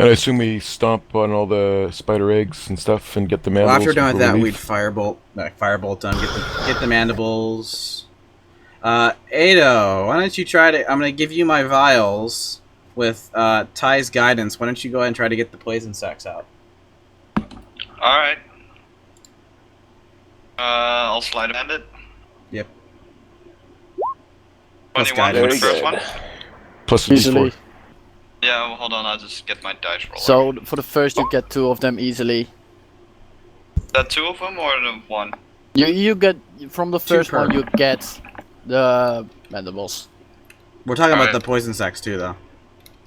I assume we stomp on all the spider eggs and stuff and get the mandibles. Well, after we're done with that, relief. we'd firebolt them, get the mandibles. Ado, why don't you try to? I'm gonna give you my vials with Ty's guidance. Why don't you go ahead and try to get the poison sacs out? All right. I'll slide hand it. Yep. 21 for the first one. Plus a Easily. D4. Yeah, well, hold on, I'll just get my dice roller. So for the first you get 2 of them easily. Is that 2 of them or the 1? You get from the first per. one you get the mandibles. We're talking about Alright. the poison sacs too, though.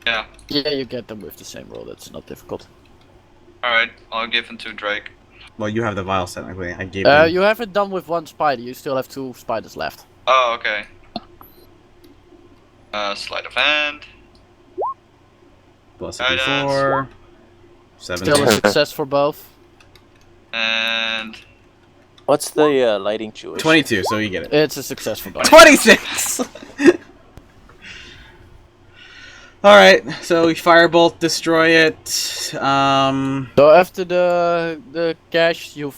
Yeah. Yeah, you get them with the same roll. That's not difficult. Alright, I'll give them to Drake. Well, you have the vials technically. I gave them. You have it done with 1 spider. You still have 2 spiders left. Oh, okay. Sleight of hand. Plus Guidance. 4. Still 17. a success for both. And... What's the lighting tuition? 22, so you get it. It's a success for both. 26! Alright, so we firebolt, destroy it. So after the cash, you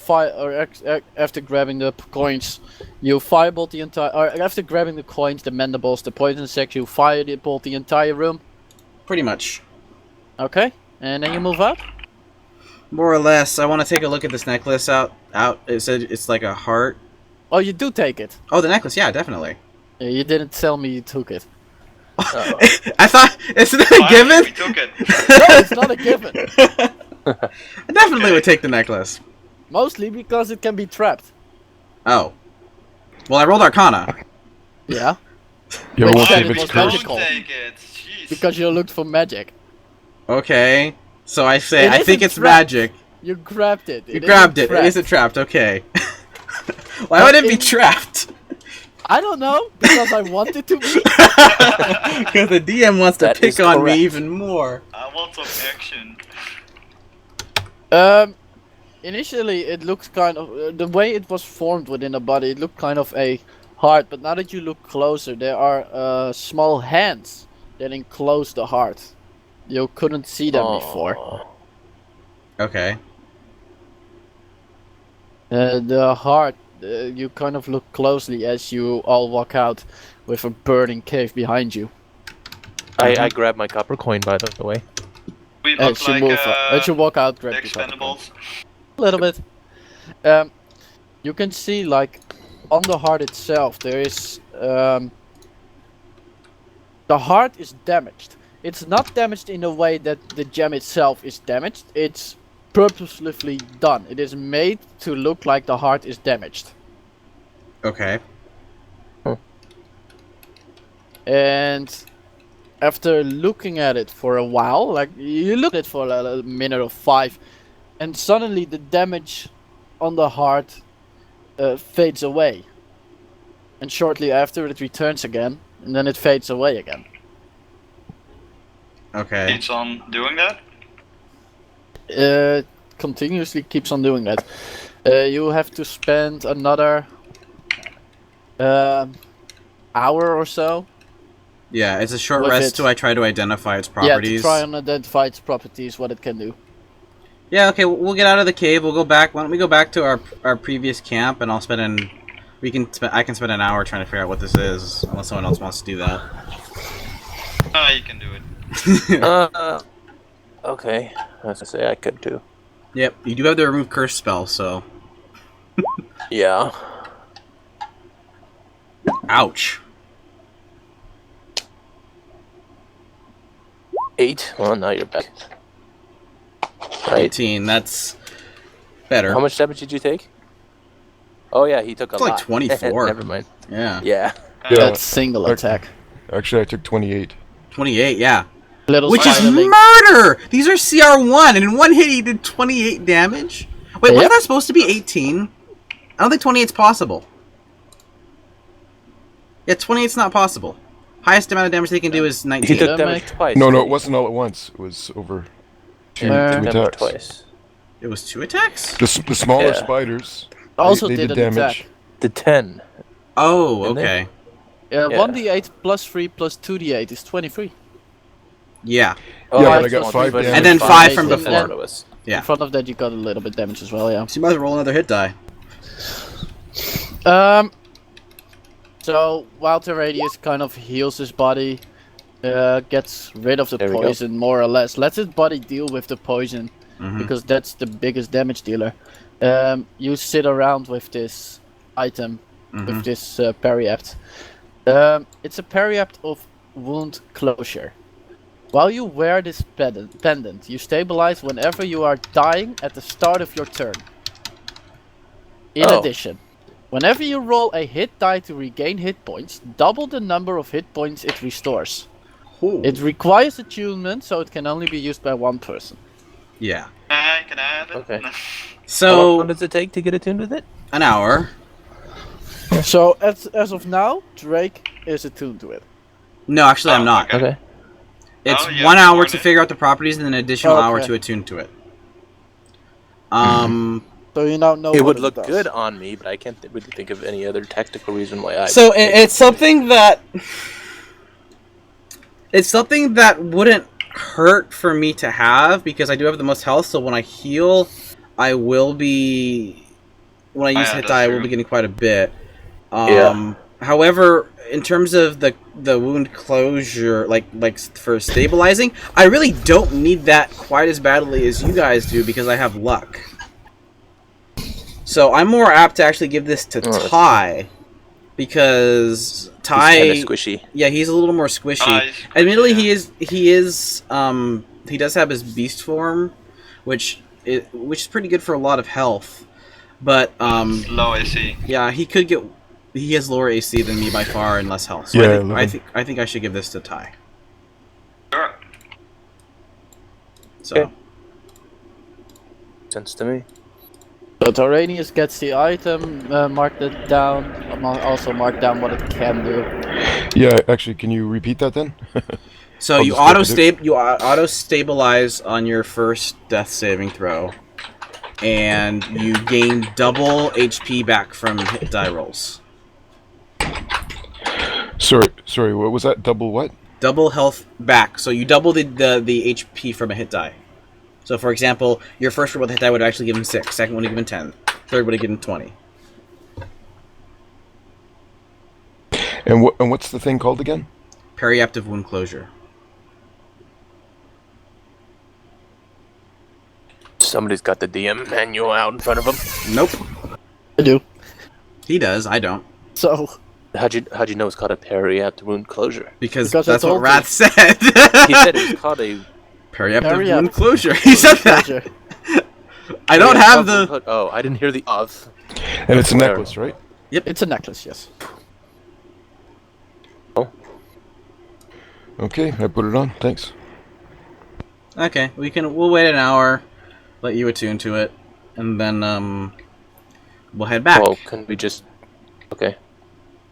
after grabbing the coins, you firebolt the entire. Or after grabbing the coins, the mandibles, the poison sacs, you firebolt the entire room. Pretty much. Okay, and then you move out. More or less. I want to take a look at this necklace out. It said it's like a heart. Oh, you do take it. Oh, the necklace, yeah, definitely. Yeah, you didn't tell me you took it. I thought, isn't it a Fine, given? we took it. No, it's not a given. I definitely would take the necklace. Mostly because it can be trapped. Oh. Well, I rolled Arcana. Yeah. You ever Which want to said see if it it's was cursed? magical. Don't take it. Jeez. Because you looked for magic. Okay. So I say, It I think isn't it's trapped. magic. You grabbed it. You grabbed it. It isn't trapped. Okay. Why would it be trapped? I don't know, because I want it to be. Because the DM wants to That pick is on correct. me even more. I want some action. Initially it looked kind of the way it was formed within the body. It looked kind of a heart, but now that you look closer, there are small hands that enclose the heart. You couldn't see them before. Okay. The heart, you kind of look closely as you all walk out with a burning cave behind you. I grabbed my copper coin, by the way. We As look you like move, as you walk out, grab the your copper coin. expendables. A little bit. You can see, like, on the heart itself, there is the heart is damaged. It's not damaged in a way that the gem itself is damaged. It's purposefully done. It is made to look like the heart is damaged. Okay. And after looking at it for a while, like you look at it for a minute or 5, and suddenly the damage on the heart fades away. And shortly after it returns again, and then it fades away again. Okay. Keeps on doing that? Continuously keeps on doing that. You have to spend another hour or so. Yeah, it's a short With rest it. till I try to identify its Yeah, properties. to try and identify its properties, what it can do. Yeah, okay, we'll get out of the cave. We'll go back. Why don't we go back to our previous camp, and I'll spend an. I can spend an hour trying to figure out what this is, unless someone else wants to do that. You can do it. Okay. I was gonna say I could do. Yep, you do have the remove curse spell, so. Yeah. Ouch. 8. Well, now you're back. Right. 18. That's better. How much damage did you take? Oh yeah, he took a It's lot. like 24. Never mind. Yeah. Yeah. Yeah. That's single attack. Actually, I took 28. 28. Yeah. Little Which is spiderling. murder! These are CR1, and in one hit he did 28 damage? Wait, wasn't Yep. that supposed to be 18? I don't think 28's possible. Yeah, 28's not possible. Highest amount of damage they can do is He 19. took Don't damage make- twice. No, didn't it he? wasn't all at once. It was over two, Yeah. two Damage attacks. twice. It was 2 attacks? The smaller Yeah. spiders Also they did did an damage. attack. The 10. Oh, Didn't they? okay. Yeah, Yeah. 1d8 plus 3 plus 2d8 is 23. Yeah. Oh, Yeah, but but I got 5 damage. And then 5 from Yeah. before. Yeah. In front of that, you got a little bit damage as well. Yeah. So you might as well roll another hit die. So while Tyraneus kind of heals his body, gets rid of the There we go. poison more or less, lets his body deal with the poison because that's the biggest damage dealer. You sit around with this item, with this periapt. It's a periapt of wound closure. While you wear this pendant, you stabilize whenever you are dying at the start of your turn. In addition, whenever you roll a hit die to regain hit points, double the number of hit points it restores. Ooh. It requires attunement, so it can only be used by one person. Yeah. Can I have it? Okay. How So long does it take to get attuned with it? an hour. So as of now, Drake is attuned to it. No, actually, I'm not. Okay. It's Oh, yeah, 1 hour more to than- figure out the properties and an additional hour Okay. to attune to it. So you now know It what would look does. good on me, but I can't really think of any other tactical reason why I. So it's something that wouldn't hurt for me to have because I do have the most health. So when I heal, I will be when I use Yeah, hit that's die, I will true. be getting quite a bit. Yeah. However, in terms of the wound closure, like for stabilizing, I really don't need that quite as badly as you guys do because I have luck. So I'm more apt to actually give this to that's Ty because Ty, He's kind of squishy. yeah, he's a little more squishy. He's squishy, Admittedly, yeah. he does have his beast form, which is pretty good for a lot of health. But Low AC. yeah, he has lower AC than me by far and less health. So Yeah, I think I should give this to Ty. Sure. So Okay. Sense to me. So Tyraneus gets the item, mark it down, also mark down what it can do. Yeah, actually, can you repeat that then? So I'll you just look at auto stabilize on your first death saving throw, and you gain double HP back from hit die rolls. Sorry, what was that? Double what? Double health back. So you double the HP from a hit die. So for example, your first roll with a hit die would actually give him 6. Second one would give him 10. Third would have given him 20. And what's the thing called again? Periaptive wound closure. Somebody's got the DM manual out in front of them. Nope. I do. He does. I don't. So How'd you know it's called a periapt wound closure? Because I that's what told Wrath said. He said it was called a. Periaptive wound closure. He said that. Closure. I don't have the. Oh, I didn't hear the of. And it's a Where? necklace, right? It's a necklace, yes. Okay, I put it on. Thanks. Okay, we'll wait an hour, let you attune to it, and then we'll head back. Well, can we just? Okay.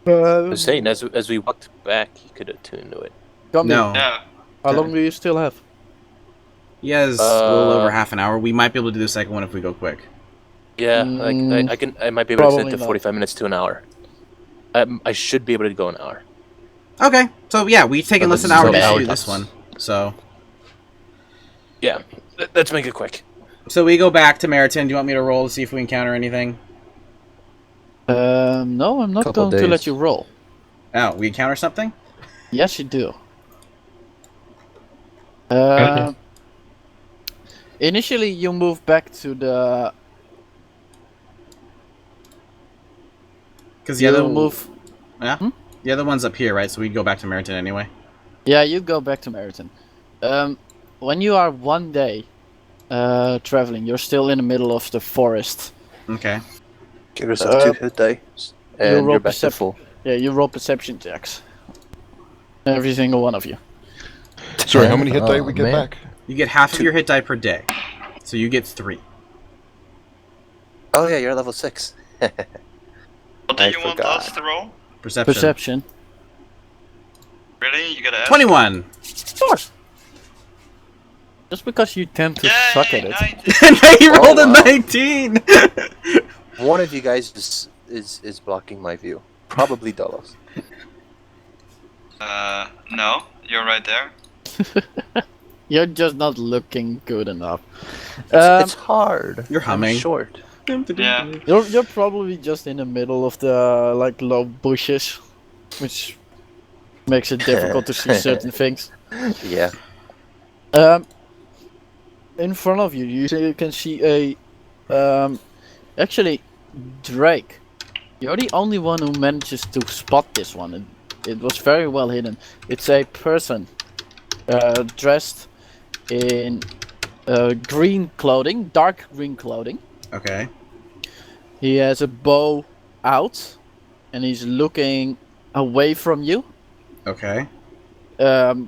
I was saying as we walked back, you could attune to it. No. Yeah. How long do you still have? He has a little over half an hour. We might be able to do the second one if we go quick. Yeah, I might be able to set it Probably to not. 45 minutes to an hour. I should be able to go an hour. Okay, so yeah, we've taken So less than this an hour is just to an do hour this one. So Yeah, let's make it quick. we go back to Meriton. Do you want me to roll to see if we encounter anything? No, I'm not Couple going to let days. you roll. Oh, we encounter something? Yes, you do. Initially, you move back to the. Because the You other move. yeah, the other one's up here, right? So we'd go back to Meriton anyway. Yeah, you go back to Meriton. When you are one day traveling, you're still in the middle of the forest. Okay. Give yourself 2 hit dice, and roll you're back to percep- full. Yeah, you roll perception checks. Every single one of you. Sorry, how many hit die Oh, we get man. back? You get half of your hit die per day, so you get 3. Oh yeah, you're level 6. What do I you want forgot. us to roll? Perception. Perception. Really? You gotta ask? 21. Of course. Just because you tend to suck at it. 19. Now you rolled wow. a 19. One of you guys is blocking my view. Probably Dolos. No, you're right there. You're just not looking good enough. It's hard. You're humming. I'm short. Yeah. You're probably just in the middle of the like low bushes, which makes it difficult to see certain things. Yeah. In front of you, you can see a actually Drake. You're the only one who manages to spot this one. It was very well hidden. It's a person dressed in green clothing, dark green clothing. Okay. He has a bow out, and he's looking away from you. Okay.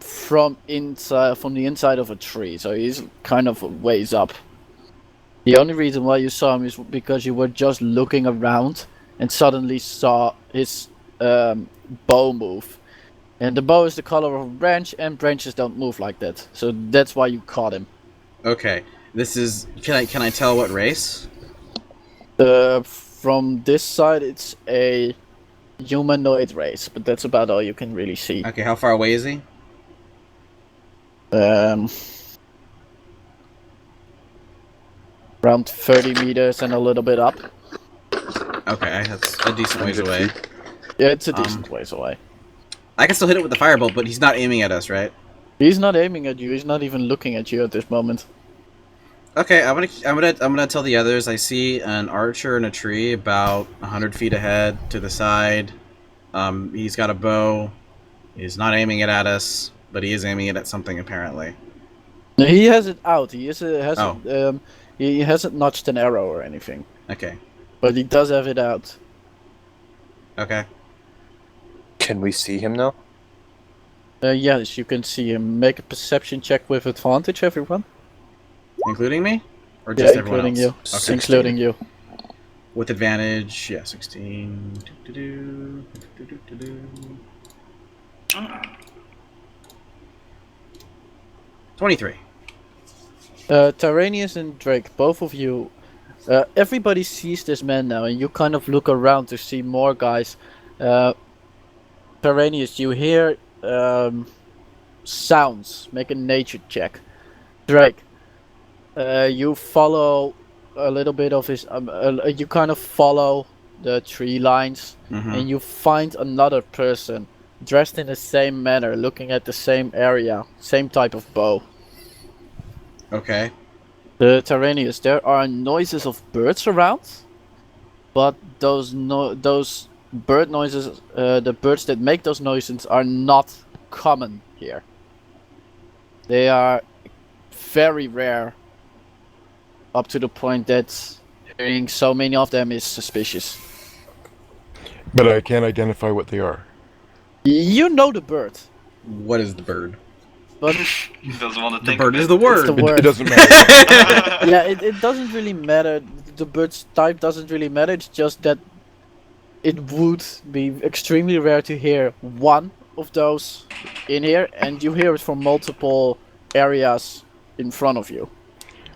From the inside of a tree, so he's kind of a ways up. The only reason why you saw him is because you were just looking around and suddenly saw his bow move. And the bow is the color of a branch, and branches don't move like that. So that's why you caught him. Okay. This is. Can I tell what race? From this side, it's a humanoid race, but that's about all you can really see. Okay. How far away is he? Around 30 meters and a little bit up. Okay, that's a decent ways 100 away. feet. Yeah, it's a decent ways away. I can still hit it with the firebolt, but he's not aiming at us, right? He's not aiming at you. He's not even looking at you at this moment. Okay, I'm gonna tell the others. I see an archer in a tree about 100 feet ahead to the side. He's got a bow. He's not aiming it at us, but he is aiming it at something apparently. No, he has it out. He hasn't. Oh. He hasn't notched an arrow or anything, Okay. but he does have it out. Okay. Can we see him now? Yes, you can see him. Make a perception check with advantage, everyone. Including me, or Yeah, just everyone including else? you. Okay. Including you. With advantage, yeah, 16. Doo-doo-doo, doo-doo-doo-doo. 23. Tyraneus and Drake, both of you. Everybody sees this man now, and you kind of look around to see more guys. Tyraneus, you hear sounds. Make a nature check. Drake, you follow a little bit of his. You kind of follow the tree lines, and you find another person dressed in the same manner, looking at the same area, same type of bow. Okay. The Tyraneus, there are noises of birds around, but those bird noises, the birds that make those noises are not common here. They are very rare, up to the point that hearing so many of them is suspicious. But I can't identify what they are. You know the bird, What is the bird? but He doesn't want to The think bird of is it. the word. the It word. doesn't matter. Yeah, it doesn't really matter. The bird's type doesn't really matter. It's just that it would be extremely rare to hear one of those in here, and you hear it from multiple areas in front of you.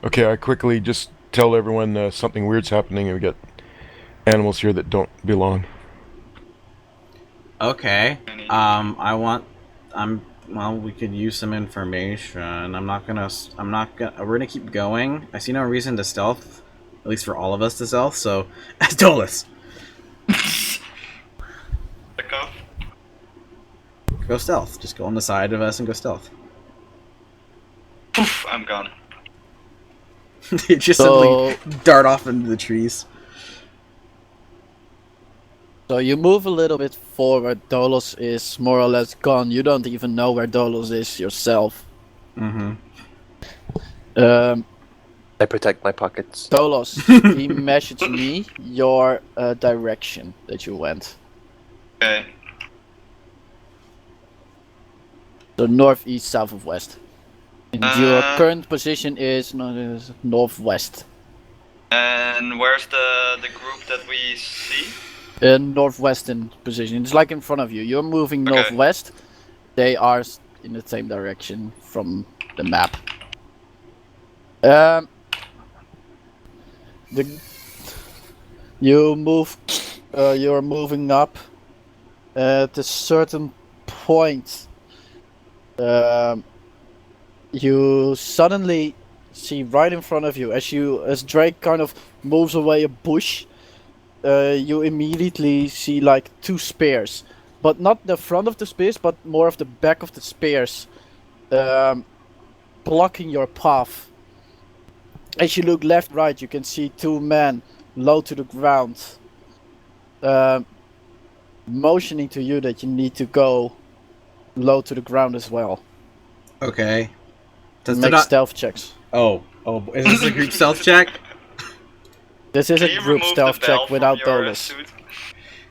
Okay, I quickly just tell everyone something weird's happening, and we got animals here that don't belong. Okay. Well, we could use some information. We're gonna keep going. I see no reason to stealth, at least for all of us to stealth. So, as Dolos, Back off. go stealth. Just go on the side of us and go stealth. Poof, I'm gone. You just So, suddenly dart off into the trees. so you move a little bit forward. Dolos is more or less gone. You don't even know where Dolos is yourself. Mm-hmm. I protect my pockets. Dolos, he messaged me your direction that you went. Okay. So northeast, south of west. And your Uh, current position is northwest. And where's the group that we see? Northwestern position. It's like in front of you. You're moving Okay. northwest. They are in the same direction from the map. You move. You're moving up. At a certain point, you suddenly see right in front of you as Drake kind of moves away a bush. You immediately see like two spears, but not the front of the spears, but more of the back of the spears, blocking your path. As you look left, right, you can see two men low to the ground, motioning to you that you need to go low to the ground as well. Okay. Make stealth checks. Oh, is this a group stealth check? This is Can a you group remove stealth the bell check from without your, Dolos. suit?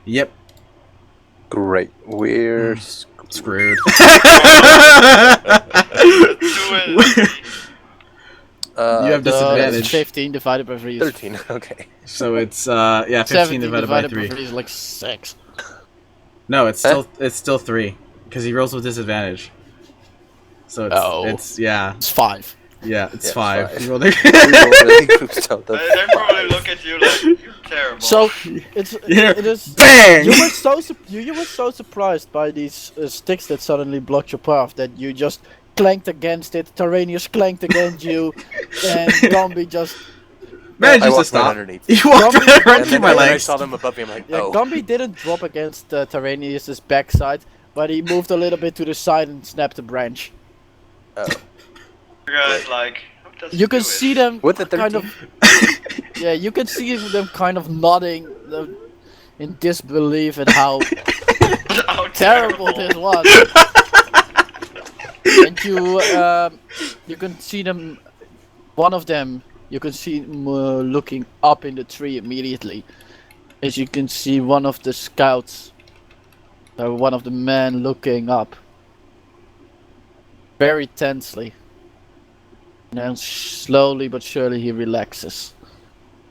Yep. Great. We're Screwed. Do it. You have That's disadvantage. 15 divided by 3 is 13. Okay. So it's 15 17 divided by 3 3. is like 6. No, it's still 3 because he rolls with disadvantage. So it's It's 5. yeah, it's Yeah, 5. five. You rolled We roll really group stealth. They probably look at you like you're terrible. So Yeah. it is. Bang! You were so surprised by these sticks that suddenly blocked your path that you just clanked against it. Tyraneus clanked against you, and Gumby just Managed I to walked right stop. underneath. You walked Gumby- right And through then my when I legs. saw them above me, I'm like, yeah. oh. Gumby didn't drop against Tyraneus's backside, but he moved a little bit to the side and snapped a branch. Oh. you guys like. How does You he can do see it? them With the kind 13. of. Yeah, you can see them kind of nodding in disbelief at how How terrible this was. And you can see them. One of them, you can see him, looking up in the tree immediately. As you can see one of the scouts, one of the men looking up, very tensely. And then slowly but surely he relaxes.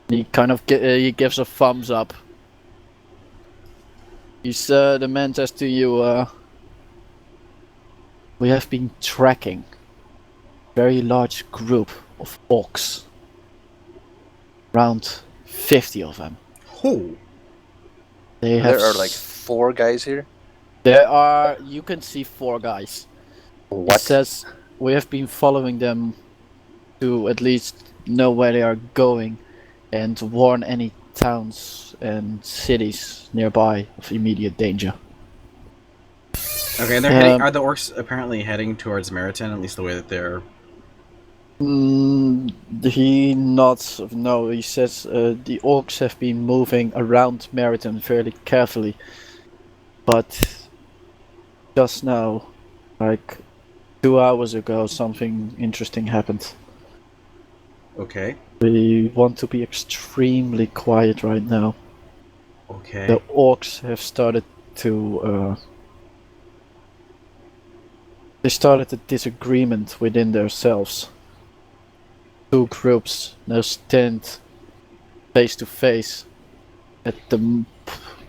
He kind of he gives a thumbs up. The man says to you, we have been tracking a very large group of orcs. Around 50 of them. Oh. They have There are like 4 guys here. you can see 4 guys. It What? says we have been following them to at least know where they are going and warn any towns and cities nearby of immediate danger. Okay, they're heading. Are the orcs apparently heading towards Meriton? At least the way that they're. He nods of no. He says the orcs have been moving around Meriton fairly carefully, but just now, like 2 hours ago, something interesting happened. Okay. We want to be extremely quiet right now. Okay. The orcs have started to. They started a disagreement within themselves. 2 groups now stand face to face at the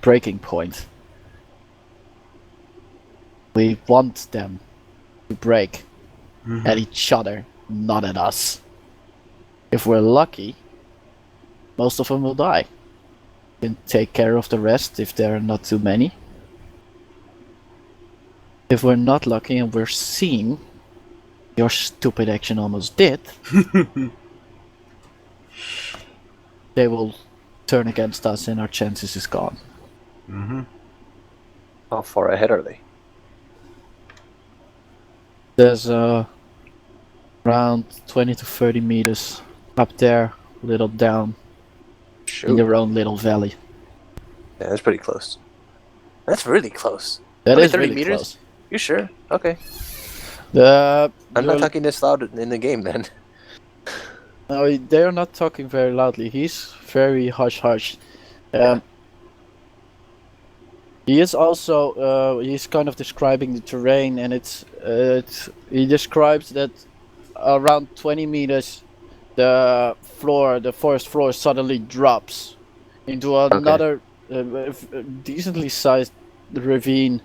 breaking point. We want them to break at each other, not at us. If we're lucky, most of them will die. We can take care of the rest if there are not too many. If we're not lucky and we're seen, your stupid action almost did, they will turn against us and our chances is gone. Mm-hmm. How far ahead are they? There's around 20 to 30 meters up there, a little down in Shoot. your own little valley. Yeah, that's pretty close. That's really close. That Only is 30 really meters? close. You sure? Okay. The I'm not talking this loud in the game then. No, they are not talking very loudly. He's very hush. He is also he's kind of describing the terrain, and he describes that around 20 meters, the forest floor suddenly drops into another decently sized ravine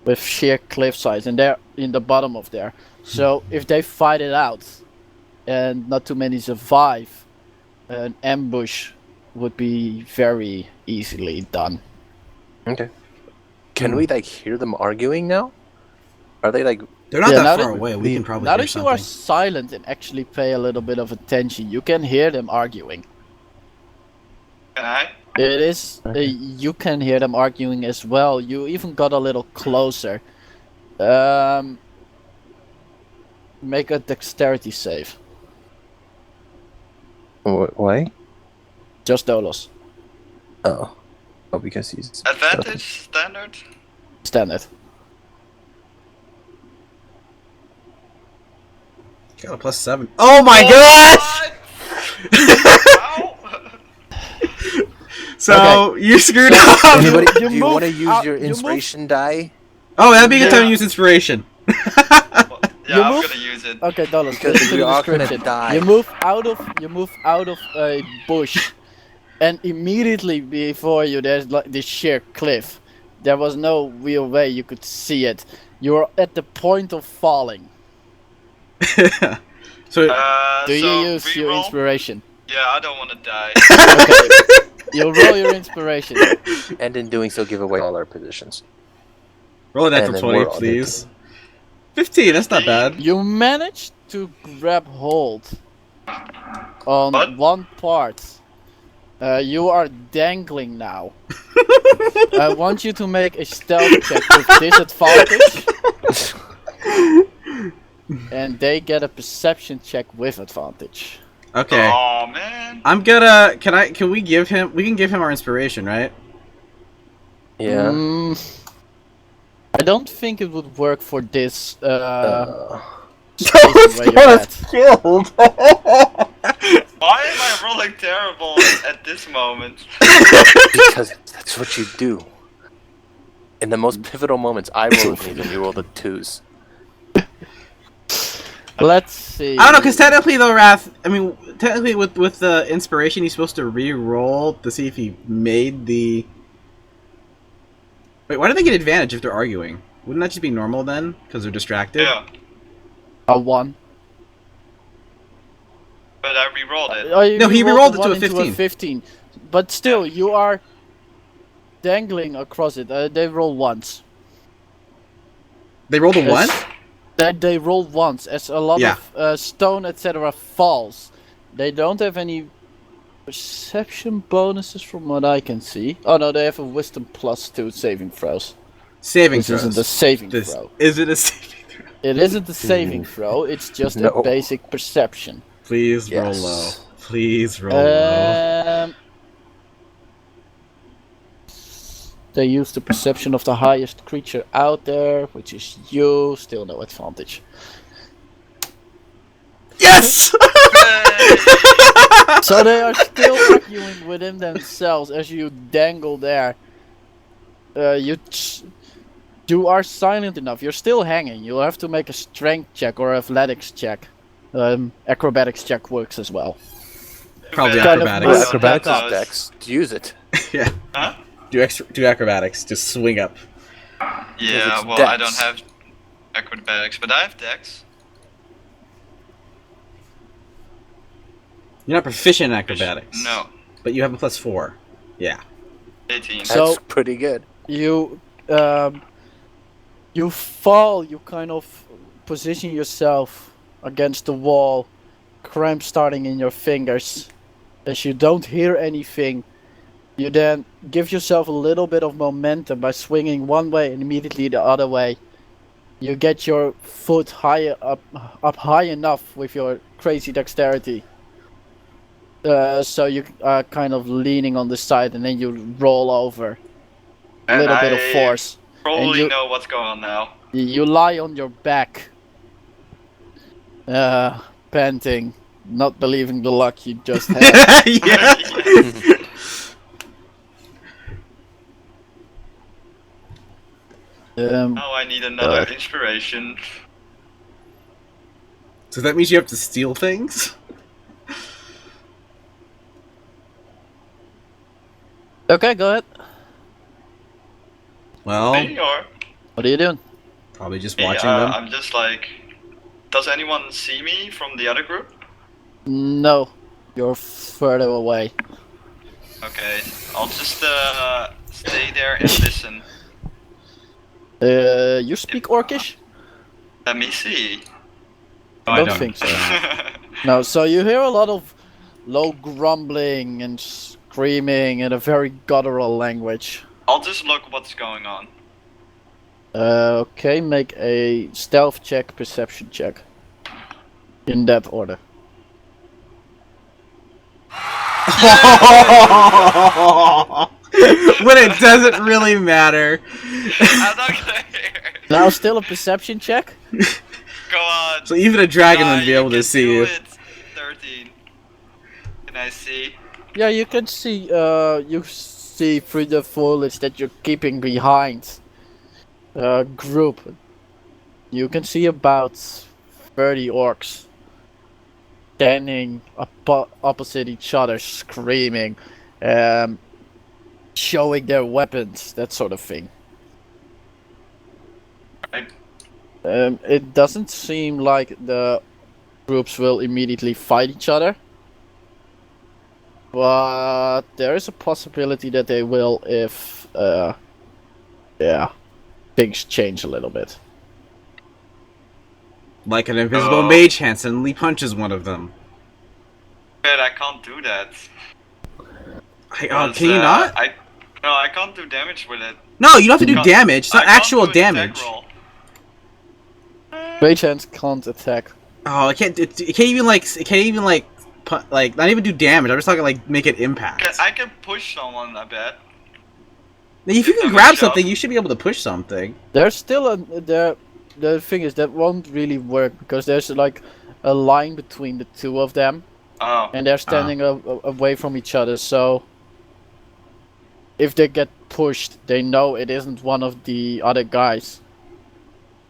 with sheer cliff sides, and they're in the bottom of there. So if they fight it out and not too many survive, an ambush would be very easily done. Okay. Can we like hear them arguing now? Are they like They're not Yeah, that now far that- away. We can probably Now hear that you something. are silent and actually pay a little bit of attention, you can hear them arguing. Can I? It is. Okay. You can hear them arguing as well. You even got a little closer. Make a dexterity save. Why? Just Dolos. Oh, because he's Advantage standard. Standard. Got a +7. Oh my gosh! Ow! So you screwed up. Anybody? You Do you move want to use out- your you move- inspiration die? Oh, that'd be a good time to Yeah. use inspiration. Yeah, I'm move- gonna use it. Okay, Dolos. Because listen to we the are gonna description. die. You move out of a bush, and immediately before you there's like this sheer cliff. There was no real way you could see it. You were at the point of falling. So Do you So use your reroll? inspiration? Yeah, I don't want to die. Okay. You roll your inspiration. And in doing so, give away all our positions. roll a natural And then 20, we're on please. 15. That's not bad. You manage to grab hold on What? one part. You are dangling now. I want you to make a stealth check with disadvantage. And they get a perception check with advantage. Okay. Oh man. I'm gonna. Can we give him? We can give him our inspiration, right? Yeah. I don't think it would work for this Uh. situation where you're at. killed. Why am I rolling terrible at this moment? Because that's what you do. In the most pivotal moments, I roll the threes and you roll the twos. Let's see. I don't know, because technically though, Wrath. I mean, technically with the inspiration, he's supposed to re-roll to see if he made the. Wait, why do they get advantage if they're arguing? Wouldn't that just be normal then? Because they're distracted. Yeah, A 1. but I re-rolled it. Oh, you No, he re-rolled re-rolled the it to one a into 15. But still, you are dangling across it. They roll once. They rolled a Yes. 1. That they roll once, as a lot Yeah. of stone, etc. falls. They don't have any perception bonuses from what I can see. Oh no, they have a wisdom +2 saving throws. Saving Which throws. isn't a saving This- throw. Is it a saving throw? It isn't a saving throw, it's just No. a basic perception. Please roll Yes. low. Please roll low. They use the perception of the highest creature out there, which is you. Still no advantage. Yes. So they are still arguing within themselves as you dangle there. You are silent enough. You're still hanging. You'll have to make a strength check or athletics check. Acrobatics check works as well. Probably Kind of acrobatics. works. Acrobatics that is does. dex. Use it. Yeah. Huh? Do acrobatics. Just swing up. Yeah, it's well, I dex. don't have acrobatics, but I have dex. You're not proficient in acrobatics. No, But you have a +4. Yeah. 18. That's So- pretty good. You fall. You kind of position yourself against the wall, cramp starting in your fingers. As you don't hear anything, you then give yourself a little bit of momentum by swinging one way and immediately the other way. You get your foot higher up high enough with your crazy dexterity. So you are kind of leaning on the side and then you roll over. A And little bit of I force. Probably you- know what's going on now. You lie on your back, panting, not believing the luck you just had. Yeah. Now I need another inspiration. So that means you have to steal things? Okay, go ahead. Well, Me or? What are you doing? probably just Me, watching them. I'm just like, does anyone see me from the other group? No, you're further away. Okay, I'll just stay there and listen. You speak Orcish? Let me see. Oh, I don't think so. No, so you hear a lot of low grumbling and screaming in a very guttural language. I'll just look what's going on. Okay, make a stealth check, perception check. In that order. When it doesn't really matter. I'm not gonna hear. Now still a perception check? Go on. So even a dragon would be You able to can see do you. it. 13. Can I see? Yeah, you can see, you see through the foliage that you're keeping behind a group. You can see about 30 orcs standing opposite each other, screaming, showing their weapons, that sort of thing. Right. It doesn't seem like the groups will immediately fight each other. But there is a possibility that they will if, yeah, things change a little bit. Like an invisible Oh. mage hand suddenly punches one of them. But I can't do that. Can you not? No, I can't do damage with it. No, you don't have to do Can't- damage. It's not I can't actual do an attack damage. roll. Mage hands can't attack. Oh, it can't even not even do damage. I'm just talking like make it impact. I can push someone, I bet. Now, if you can Give them a grab shove. something, you should be able to push something. There's still the thing is that won't really work because there's like a line between the two of them Oh. and they're standing away from each other, so if they get pushed they know it isn't one of the other guys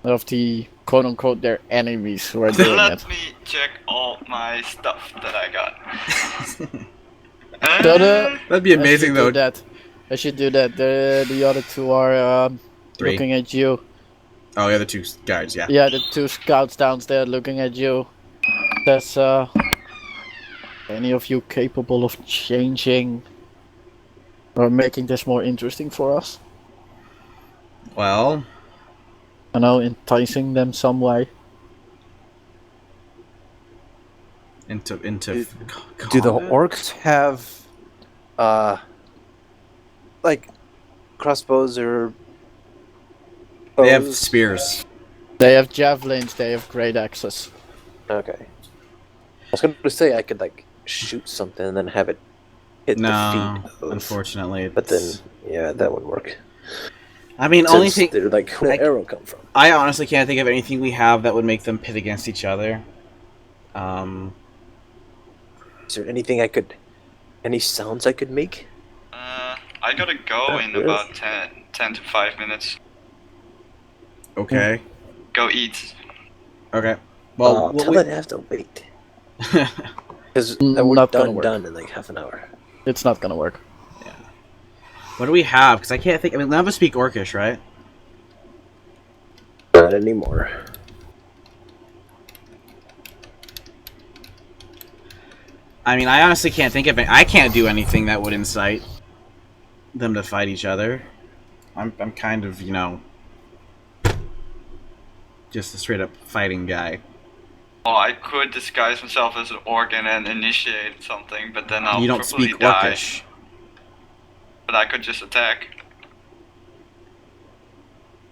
of the quote-unquote their enemies who are doing Let it. me check all my stuff that I got. So the- That'd be amazing I should though. I should do that. The other two are Three. looking at you. Oh, the other two guards, yeah. Yeah, the two scouts downstairs looking at you. Says, any of you capable of changing or making this more interesting for us? Well, I know, enticing them some way. into Do the combat? orcs have, like, crossbows or? They have bows? spears. They have javelins, they have great axes. Okay. I was gonna say I could like shoot something and then have it hit No, the feet. Of, unfortunately. but then, it's- yeah, that would work. I mean, only Since thing they're like, where'd I- the arrow come from? I honestly can't think of anything we have that would make them pit against each other. Is there anything any sounds I could make? I gotta go Not in really. about 10 to 5 minutes. Okay. Go eat. Okay. Well, Tell we- it I have to wait. Because Not we're gonna work. done in like half an hour. It's not gonna work. what do we have? Because I can't think. I mean, none of us speak Orcish, right? Not anymore. I mean, I honestly can't think of it. I can't do anything that would incite them to fight each other. I'm kind of, just a straight up fighting guy. Oh, I could disguise myself as an orc and then initiate something, but then I'll You don't probably speak die. Orcish. But I could just attack.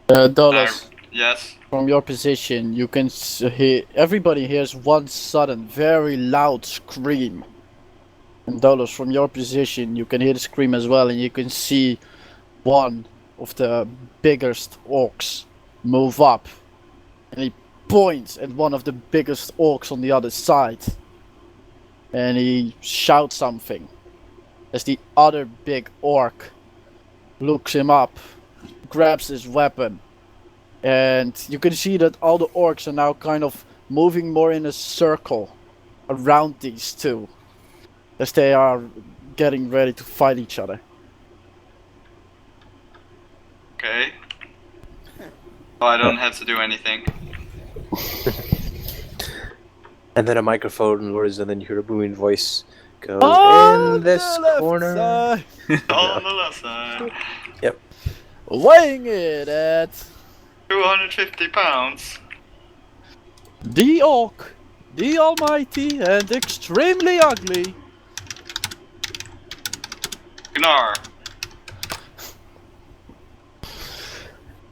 Dolos, Yes. from your position, you can hear. Everybody hears one sudden, very loud scream. And Dolos, from your position, you can hear the scream as well, and you can see one of the biggest orcs move up. And he points at one of the biggest orcs on the other side. And he shouts something. As the other big orc looks him up, grabs his weapon. And you can see that all the orcs are now kind of moving more in a circle around these two. As they are getting ready to fight each other. Okay. Oh, I don't have to do anything. And then a microphone lures, and then you hear a booming voice go On in this the left corner. side, On the left side. weighing it at 250 pounds. The orc, the almighty and extremely ugly. Gnar.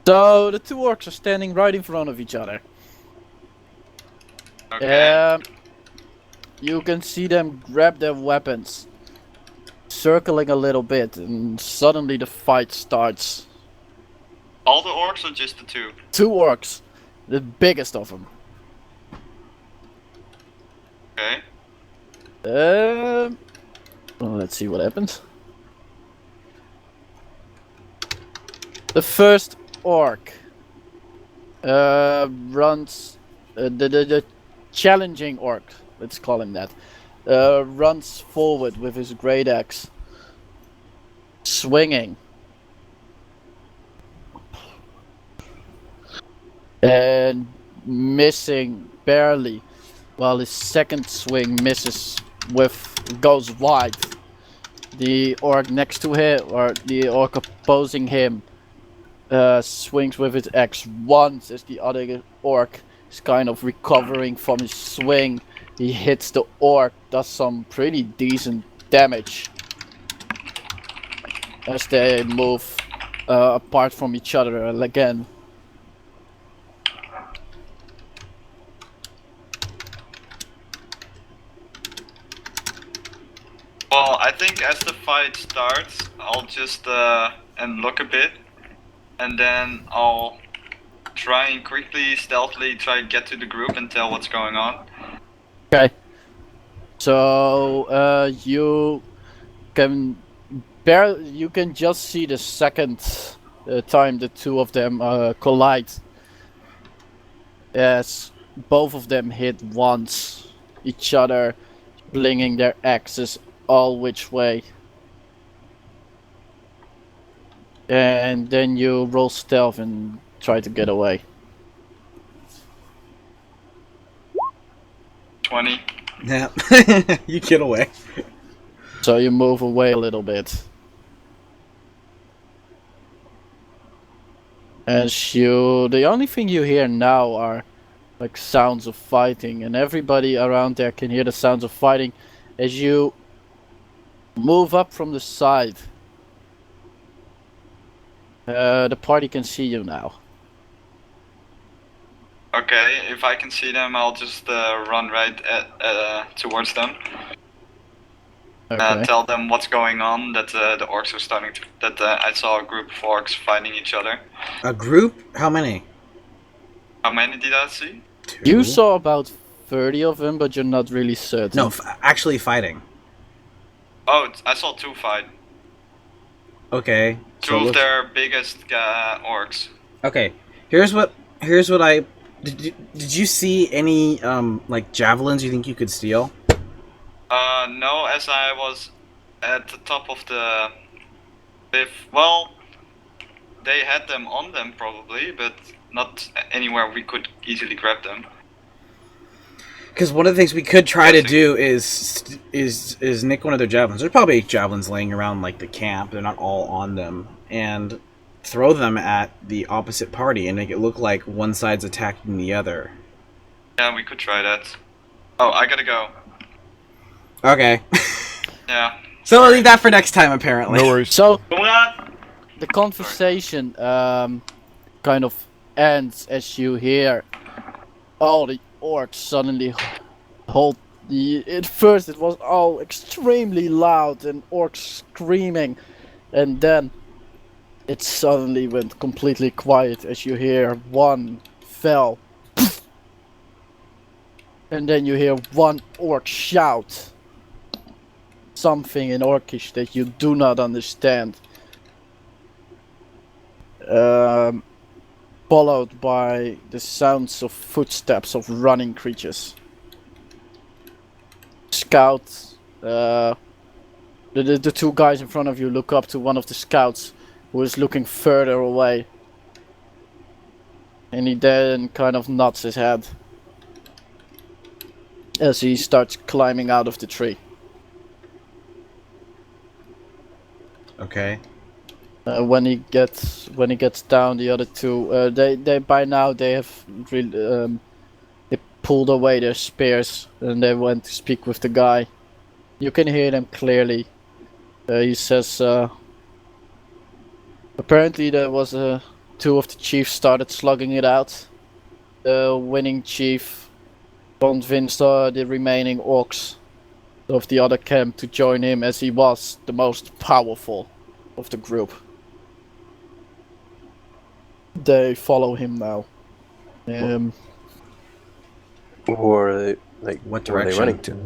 So the two orcs are standing right in front of each other. Okay. You can see them grab their weapons, circling a little bit, and suddenly the fight starts. All the orcs or just the two? Two orcs, the biggest of them. Okay. Well, let's see what happens. The first orc runs. The challenging orc, let's call him that, runs forward with his great axe, swinging. And missing barely, while his second swing goes wide. The orc next to him, or the orc opposing him, swings with his axe once as the other orc is kind of recovering from his swing. He hits the orc, does some pretty decent damage as they move apart from each other again. Well, I think as the fight starts, I'll just and look a bit, and then I'll try and quickly, stealthily try to get to the group and tell what's going on. Okay. So you can just see the second time the two of them collide, as both of them hit once each other, flinging their axes all which way. And then you roll stealth and try to get away. 20. Yeah, you get away. So you move away a little bit. The only thing you hear now are like sounds of fighting, and everybody around there can hear the sounds of fighting as you move up from the side. The party can see you now. Okay, if I can see them, I'll just run right towards them. Okay. Tell them what's going on, that the orcs are starting to... That I saw a group of orcs fighting each other. A group? How many? How many did I see? You Two? saw about 30 of them, but you're not really certain. No, actually fighting. Oh, I saw two fight. Okay. Two of their biggest orcs. Okay. Here's what I did you see any like javelins you think you could steal? No, as I was at the top of the cliff. Well, they had them on them probably, but not anywhere we could easily grab them. Because one of the things we could try to do is nick one of their javelins. There's probably javelins laying around like the camp. They're not all on them, and throw them at the opposite party and make it look like one side's attacking the other. Yeah, we could try that. Oh, I gotta go. Okay. Yeah. So we'll leave that for next time, apparently. No worries. So Going on. the conversation kind of ends as you hear all the orcs suddenly hold at first it was all extremely loud and orcs screaming, and then it suddenly went completely quiet as you hear one fell, and then you hear one orc shout something in Orcish that you do not understand, followed by the sounds of footsteps of running creatures. Scouts, the two guys in front of you look up to one of the scouts who is looking further away, and he then kind of nods his head as he starts climbing out of the tree. Okay. When he gets down, the other two they by now they have really they pulled away their spears and they went to speak with the guy. You can hear them clearly. He says, apparently there was two of the chiefs started slugging it out. The winning chief convinced the remaining orcs of the other camp to join him, as he was the most powerful of the group. They follow him now. Or are they, like, What where are they direction? running to?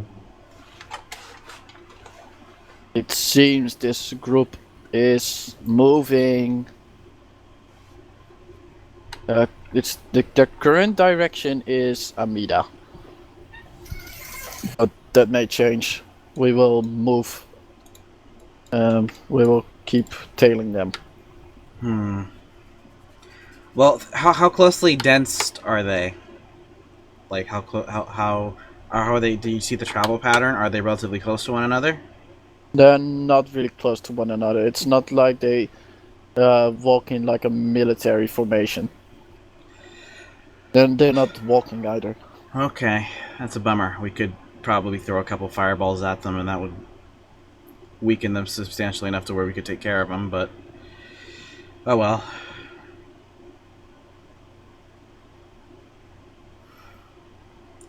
It seems this group is moving. It's the current direction is Amida, but that may change. We will move. We will keep tailing them. Well, how closely densed are they? Like how are they? Do you see the travel pattern? Are they relatively close to one another? They're not really close to one another. It's not like they walk in like a military formation. Then they're not walking either. Okay, that's a bummer. We could probably throw a couple fireballs at them, and that would weaken them substantially enough to where we could take care of them. But oh well.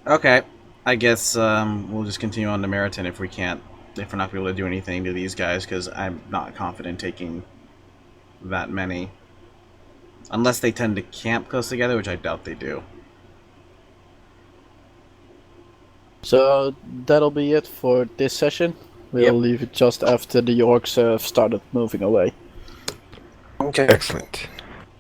Okay, I guess we'll just continue on to Meriton if we're not going to be able to do anything to these guys, because I'm not confident taking that many. Unless they tend to camp close together, which I doubt they do. So that'll be it for this session. We'll Yep. leave it just after the orcs have started moving away. Okay. Excellent.